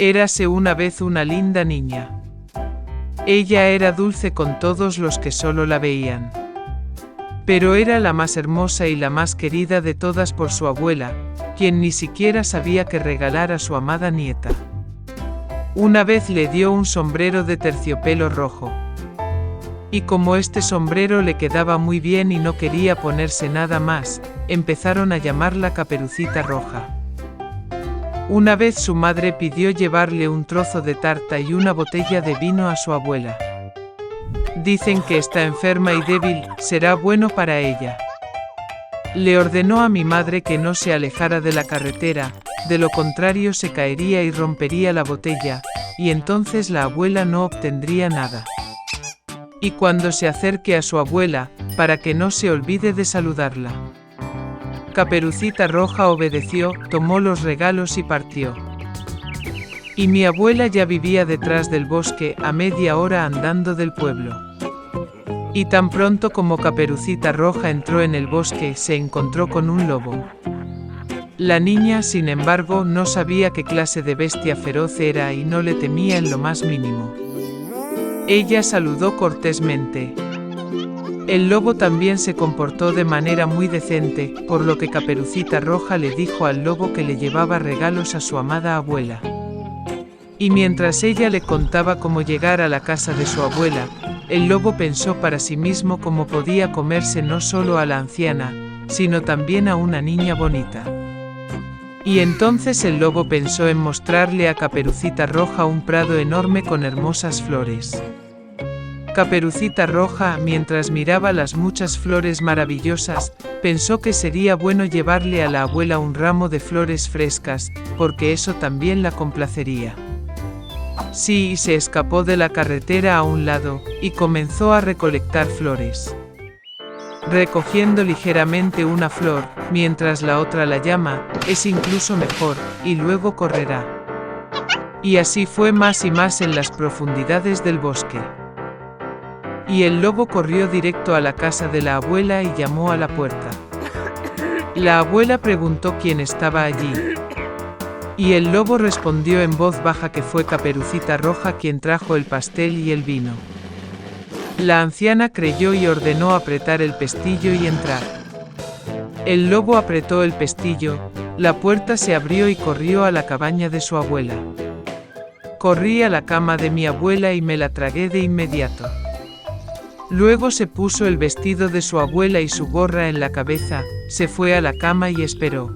Érase una vez una linda niña. Ella era dulce con todos los que solo la veían. Pero era la más hermosa y la más querida de todas por su abuela, quien ni siquiera sabía qué regalar a su amada nieta. Una vez le dio un sombrero de terciopelo rojo. Y como este sombrero le quedaba muy bien y no quería ponerse nada más, empezaron a llamarla Caperucita Roja. Una vez su madre pidió llevarle un trozo de tarta y una botella de vino a su abuela. Dicen que está enferma y débil, será bueno para ella. Le ordenó a mi madre que no se alejara de la carretera, de lo contrario se caería y rompería la botella, y entonces la abuela no obtendría nada. Y cuando se acerque a su abuela, para que no se olvide de saludarla. Caperucita Roja obedeció, tomó los regalos y partió. Y mi abuela ya vivía detrás del bosque, a media hora andando del pueblo. Y tan pronto como Caperucita Roja entró en el bosque, se encontró con un lobo. La niña, sin embargo, no sabía qué clase de bestia feroz era y no le temía en lo más mínimo. Ella saludó cortésmente. El lobo también se comportó de manera muy decente, por lo que Caperucita Roja le dijo al lobo que le llevaba regalos a su amada abuela. Y mientras ella le contaba cómo llegar a la casa de su abuela, el lobo pensó para sí mismo cómo podía comerse no solo a la anciana, sino también a una niña bonita. Y entonces el lobo pensó en mostrarle a Caperucita Roja un prado enorme con hermosas flores. Caperucita Roja, mientras miraba las muchas flores maravillosas, pensó que sería bueno llevarle a la abuela un ramo de flores frescas, porque eso también la complacería. Sí, y se escapó de la carretera a un lado, y comenzó a recolectar flores. Recogiendo ligeramente una flor, mientras la otra la llama, es incluso mejor, y luego correrá. Y así fue más y más en las profundidades del bosque. Y el lobo corrió directo a la casa de la abuela y llamó a la puerta. La abuela preguntó quién estaba allí. Y el lobo respondió en voz baja que fue Caperucita Roja quien trajo el pastel y el vino. La anciana creyó y ordenó apretar el pestillo y entrar. El lobo apretó el pestillo, la puerta se abrió y corrió a la cabaña de su abuela. Corrí a la cama de mi abuela y me la tragué de inmediato. Luego se puso el vestido de su abuela y su gorra en la cabeza, se fue a la cama y esperó.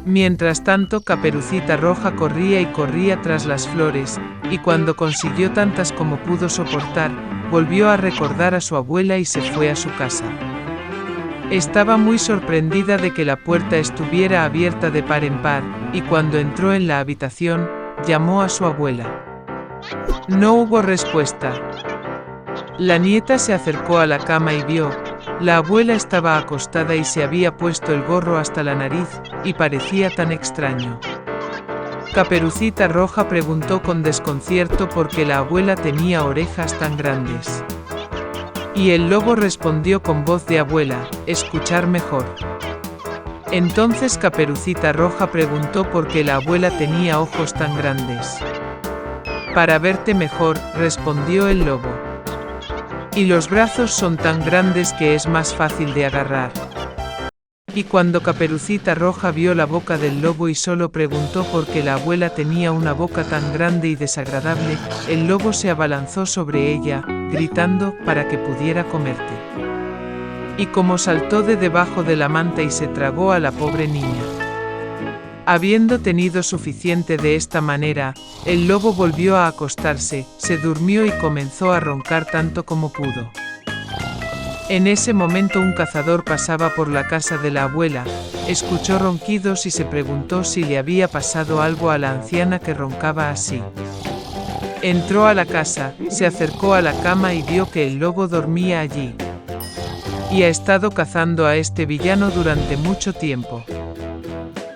Mientras tanto, Caperucita Roja corría y corría tras las flores, y cuando consiguió tantas como pudo soportar, volvió a recordar a su abuela y se fue a su casa. Estaba muy sorprendida de que la puerta estuviera abierta de par en par, y cuando entró en la habitación, llamó a su abuela. No hubo respuesta. La nieta se acercó a la cama y vio. La abuela estaba acostada y se había puesto el gorro hasta la nariz, y parecía tan extraño. Caperucita Roja preguntó con desconcierto por qué la abuela tenía orejas tan grandes. Y el lobo respondió con voz de abuela, escuchar mejor. Entonces Caperucita Roja preguntó por qué la abuela tenía ojos tan grandes. Para verte mejor, respondió el lobo. Y los brazos son tan grandes que es más fácil de agarrar. Y cuando Caperucita Roja vio la boca del lobo y solo preguntó por qué la abuela tenía una boca tan grande y desagradable, el lobo se abalanzó sobre ella, gritando, para que pudiera comerte. Y como saltó de debajo de la manta y se tragó a la pobre niña. Habiendo tenido suficiente de esta manera, el lobo volvió a acostarse, se durmió y comenzó a roncar tanto como pudo. En ese momento un cazador pasaba por la casa de la abuela, escuchó ronquidos y se preguntó si le había pasado algo a la anciana que roncaba así. Entró a la casa, se acercó a la cama y vio que el lobo dormía allí. Y ha estado cazando a este villano durante mucho tiempo.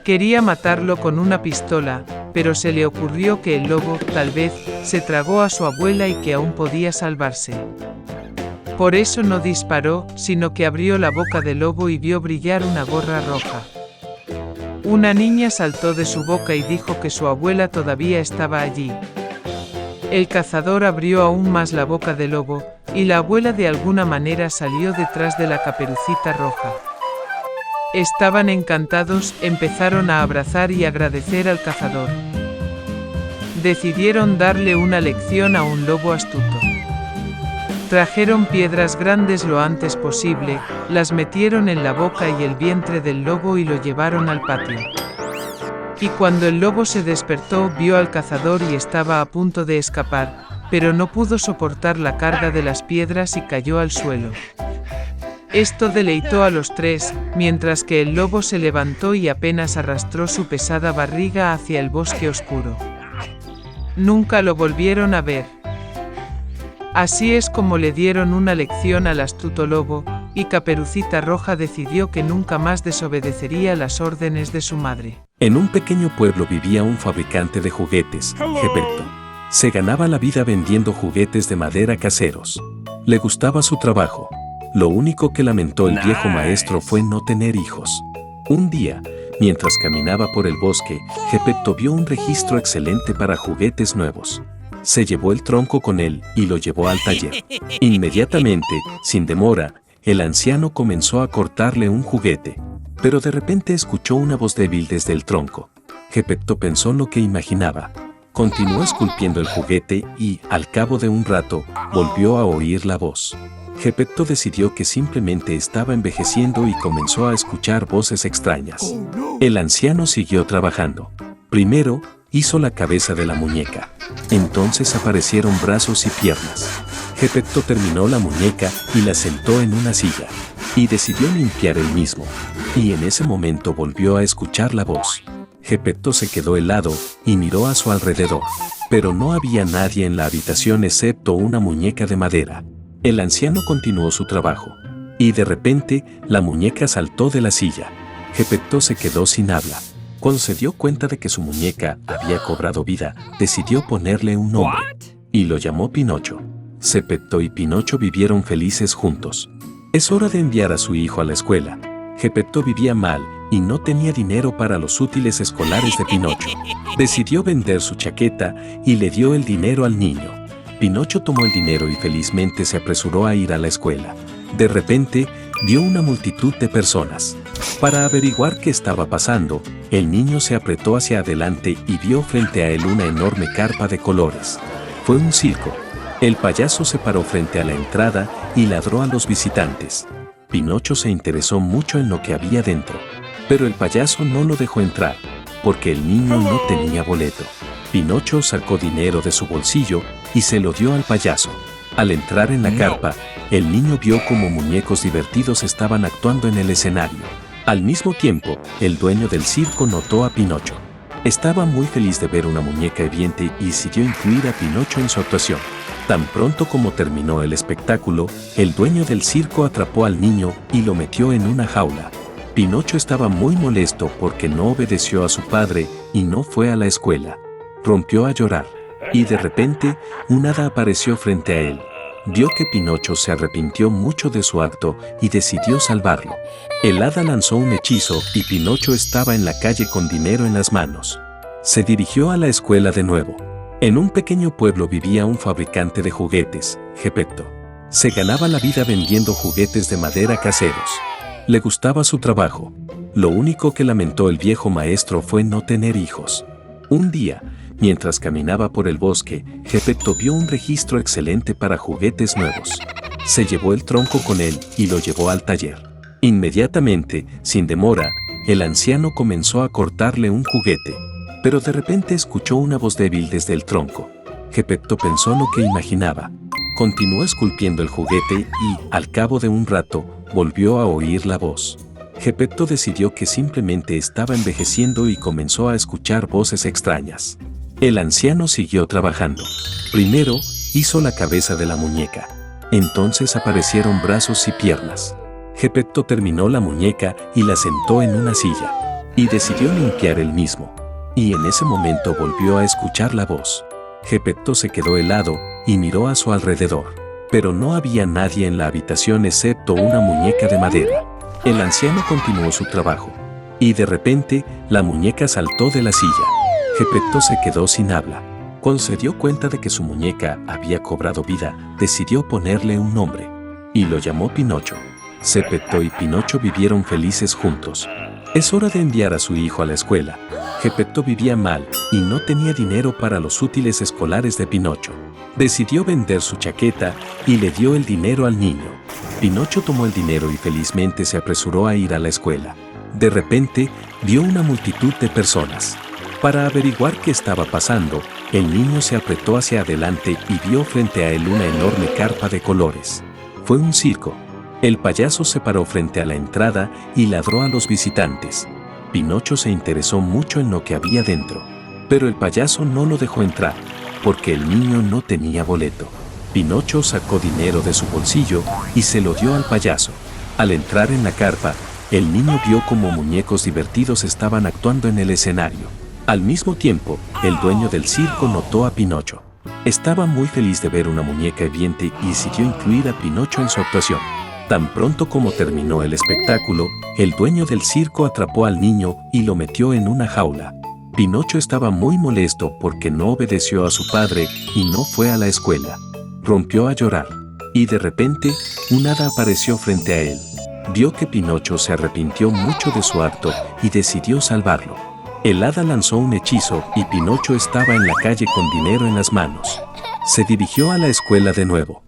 Quería matarlo con una pistola, pero se le ocurrió que el lobo, tal vez, se tragó a su abuela y que aún podía salvarse. Por eso no disparó, sino que abrió la boca del lobo y vio brillar una gorra roja. Una niña saltó de su boca y dijo que su abuela todavía estaba allí. El cazador abrió aún más la boca del lobo, y la abuela de alguna manera salió detrás de la Caperucita Roja. Estaban encantados, empezaron a abrazar y agradecer al cazador. Decidieron darle una lección a un lobo astuto. Trajeron piedras grandes lo antes posible, las metieron en la boca y el vientre del lobo y lo llevaron al patio. Y cuando el lobo se despertó, vio al cazador y estaba a punto de escapar, pero no pudo soportar la carga de las piedras y cayó al suelo. Esto deleitó a los tres, mientras que el lobo se levantó y apenas arrastró su pesada barriga hacia el bosque oscuro. Nunca lo volvieron a ver. Así es como le dieron una lección al astuto lobo, y Caperucita Roja decidió que nunca más desobedecería las órdenes de su madre. En un pequeño pueblo vivía un fabricante de juguetes, Geppetto. Se ganaba la vida vendiendo juguetes de madera caseros. Le gustaba su trabajo. Lo único que lamentó el viejo maestro fue no tener hijos. Un día, mientras caminaba por el bosque, Geppetto vio un registro excelente para juguetes nuevos. Se llevó el tronco con él y lo llevó al taller. Inmediatamente, sin demora, el anciano comenzó a cortarle un juguete. Pero de repente escuchó una voz débil desde el tronco. Geppetto pensó lo que imaginaba. Continuó esculpiendo el juguete y, al cabo de un rato, volvió a oír la voz. Geppetto decidió que simplemente estaba envejeciendo y comenzó a escuchar voces extrañas. El anciano siguió trabajando. Primero, hizo la cabeza de la muñeca. Entonces aparecieron brazos y piernas. Geppetto terminó la muñeca y la sentó en una silla. Y decidió limpiar él mismo. Y en ese momento volvió a escuchar la voz. Geppetto se quedó helado y miró a su alrededor. Pero no había nadie en la habitación excepto una muñeca de madera. El anciano continuó su trabajo. Y de repente, la muñeca saltó de la silla. Geppetto se quedó sin habla. Cuando se dio cuenta de que su muñeca había cobrado vida, decidió ponerle un nombre. Y lo llamó Pinocho. Geppetto y Pinocho vivieron felices juntos. Es hora de enviar a su hijo a la escuela. Geppetto vivía mal y no tenía dinero para los útiles escolares de Pinocho. Decidió vender su chaqueta y le dio el dinero al niño. Pinocho tomó el dinero y felizmente se apresuró a ir a la escuela. De repente, vio una multitud de personas. Para averiguar qué estaba pasando, el niño se apretó hacia adelante y vio frente a él una enorme carpa de colores. Fue un circo. El payaso se paró frente a la entrada y ladró a los visitantes. Pinocho se interesó mucho en lo que había dentro, pero el payaso no lo dejó entrar, porque el niño no tenía boleto. Pinocho sacó dinero de su bolsillo y se lo dio al payaso. Al entrar en la carpa, el niño vio cómo muñecos divertidos estaban actuando en el escenario. Al mismo tiempo, el dueño del circo notó a Pinocho. Estaba muy feliz de ver una muñeca viviente y decidió incluir a Pinocho en su actuación. Tan pronto como terminó el espectáculo, el dueño del circo atrapó al niño y lo metió en una jaula. Pinocho estaba muy molesto porque no obedeció a su padre y no fue a la escuela. Rompió a llorar, y de repente, un hada apareció frente a él. Vio que Pinocho se arrepintió mucho de su acto y decidió salvarlo. El hada lanzó un hechizo y Pinocho estaba en la calle con dinero en las manos. Se dirigió a la escuela de nuevo. En un pequeño pueblo vivía un fabricante de juguetes, Geppetto. Se ganaba la vida vendiendo juguetes de madera caseros. Le gustaba su trabajo. Lo único que lamentó el viejo maestro fue no tener hijos. Un día, mientras caminaba por el bosque, Geppetto vio un registro excelente para juguetes nuevos. Se llevó el tronco con él y lo llevó al taller. Inmediatamente, sin demora, el anciano comenzó a cortarle un juguete. Pero de repente escuchó una voz débil desde el tronco. Geppetto pensó lo que imaginaba. Continuó esculpiendo el juguete y, al cabo de un rato, volvió a oír la voz. Geppetto decidió que simplemente estaba envejeciendo y comenzó a escuchar voces extrañas. El anciano siguió trabajando. Primero, hizo la cabeza de la muñeca. Entonces aparecieron brazos y piernas. Geppetto terminó la muñeca y la sentó en una silla. Y decidió limpiar él mismo. Y en ese momento volvió a escuchar la voz. Geppetto se quedó helado y miró a su alrededor. Pero no había nadie en la habitación excepto una muñeca de madera. El anciano continuó su trabajo. Y de repente, la muñeca saltó de la silla. Geppetto se quedó sin habla. Cuando se dio cuenta de que su muñeca había cobrado vida, decidió ponerle un nombre. Y lo llamó Pinocho. Geppetto y Pinocho vivieron felices juntos. Es hora de enviar a su hijo a la escuela. Geppetto vivía mal y no tenía dinero para los útiles escolares de Pinocho. Decidió vender su chaqueta y le dio el dinero al niño. Pinocho tomó el dinero y felizmente se apresuró a ir a la escuela. De repente, vio una multitud de personas. Para averiguar qué estaba pasando, el niño se apretó hacia adelante y vio frente a él una enorme carpa de colores. Fue un circo. El payaso se paró frente a la entrada y ladró a los visitantes. Pinocho se interesó mucho en lo que había dentro, pero el payaso no lo dejó entrar, porque el niño no tenía boleto. Pinocho sacó dinero de su bolsillo y se lo dio al payaso. Al entrar en la carpa, el niño vio cómo muñecos divertidos estaban actuando en el escenario. Al mismo tiempo, el dueño del circo notó a Pinocho. Estaba muy feliz de ver una muñeca viviente y decidió incluir a Pinocho en su actuación. Tan pronto como terminó el espectáculo, el dueño del circo atrapó al niño y lo metió en una jaula. Pinocho estaba muy molesto porque no obedeció a su padre y no fue a la escuela. Rompió a llorar. Y de repente, un hada apareció frente a él. Vio que Pinocho se arrepintió mucho de su acto y decidió salvarlo. El hada lanzó un hechizo y Pinocho estaba en la calle con dinero en las manos. Se dirigió a la escuela de nuevo.